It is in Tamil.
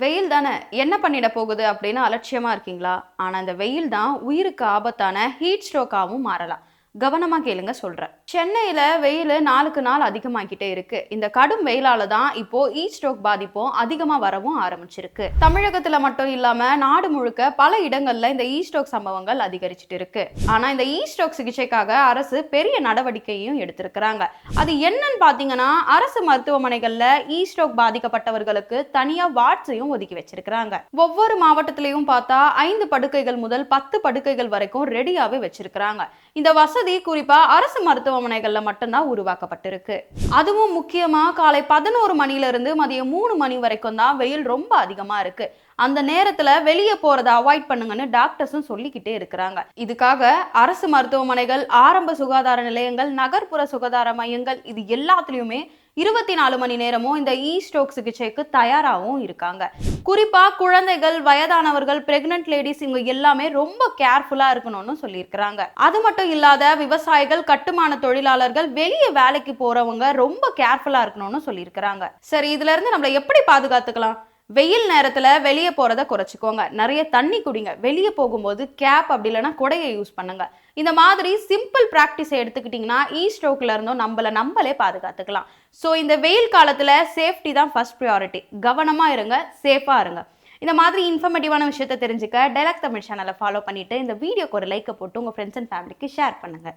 வெயில் தானே என்ன பண்ணிட போகுது அப்படின்னு அலட்சியமா இருக்கீங்களா? ஆனா இந்த வெயில் தான் உயிருக்கு ஆபத்தான ஹீட் ஸ்ட்ரோக்காவும் மாறலாம். கவனமா கேளுங்க சொல்றேன். சென்னையில வெயில் நாளுக்கு நாள் அதிகமாகிட்டே இருக்கு. இந்த கடும் வெயிலால தான் இப்போ ஹீட் ஸ்ட்ரோக் பாதிப்பும் அதிகமா வரவும் ஆரம்பிச்சிருக்கு. தமிழகத்துல மட்டும் இல்லாம நாடு முழுக்க பல இடங்கள்ல இந்த ஹீட் ஸ்ட்ரோக் சம்பவங்கள் அதிகரிச்சுட்டு இருக்கு. ஆனா இந்த ஹீட் ஸ்ட்ரோக் சிகிச்சைக்காக அரசு பெரிய நடவடிக்கையும் எடுத்திருக்கிறாங்க. அது என்னன்னு பாத்தீங்கன்னா, அரசு மருத்துவமனைகள்ல ஹீட் ஸ்ட்ரோக் பாதிக்கப்பட்டவர்களுக்கு தனியா வார்ட்ஸையும் ஒதுக்கி வச்சிருக்காங்க. ஒவ்வொரு மாவட்டத்திலையும் பார்த்தா 5 படுக்கைகள் முதல் 10 படுக்கைகள் வரைக்கும் ரெடியாவே வச்சிருக்காங்க. இந்த வசதி குறிப்பா அரசு மருத்துவமனைகள்ல மட்டும்தான் உருவாக்கப்பட்டிருக்கு. அதுவும் முக்கியமா காலை 11 மணில இருந்து மதியம் 3 மணி வரைக்கும் தான் வெயில் ரொம்ப அதிகமா இருக்கு. அந்த நேரத்துல வெளியே போறதை அவாய்ட் பண்ணுங்கன்னு டாக்டர்ஸும் சொல்லிக்கிட்டே இருக்கிறாங்க. இதுக்காக அரசு மருத்துவமனைகள், ஆரம்ப சுகாதார நிலையங்கள், நகர்ப்புற சுகாதார மையங்கள் இது எல்லாத்துலயுமே 24 மணி நேரமும் இந்த ஸ்ட்ரோக் சிகிச்சைக்கு தயாராகவும் இருக்காங்க. குறிப்பா குழந்தைகள், வயதானவர்கள், பிரெக்னன்ட் லேடிஸ் இவங்க எல்லாமே ரொம்ப கேர்ஃபுல்லா இருக்கணும்னு சொல்லியிருக்கிறாங்க. அது மட்டும் இல்லாத விவசாயிகள், கட்டுமான தொழிலாளர்கள், வெளியே வேலைக்கு போறவங்க ரொம்ப கேர்ஃபுல்லா இருக்கணும்னு சொல்லியிருக்கிறாங்க. சரி, இதுல இருந்து நம்மளை எப்படி பாதுகாத்துக்கலாம்? வெயில் நேரத்துல வெளியே போறதை குறைச்சிக்கோங்க. நிறைய தண்ணி குடிங்க. வெளியே போகும்போது கேப் அப்படி இல்லைன்னா கொடையை யூஸ் பண்ணுங்க. இந்த மாதிரி சிம்பிள் பிராக்டிஸை எடுத்துக்கிட்டீங்கன்னா ஸ்ட்ரோக்ல இருந்தும் நம்மளே பாதுகாத்துக்கலாம். ஸோ இந்த வெயில் காலத்துல சேஃப்டி தான் ஃபர்ஸ்ட் ப்ரியாரிட்டி. கவனமா இருங்க, சேஃபா இருங்க. இந்த மாதிரி இன்ஃபர்மேட்டிவான விஷயத்தை தெரிஞ்சுக்க டைலாக் தமிழ் சேனலை ஃபாலோ பண்ணிட்டு இந்த வீடியோக்கு ஒரு லைக்கை போட்டு உங்க ஃப்ரெண்ட்ஸ் அண்ட் ஃபேமிலிக்கு ஷேர் பண்ணுங்க.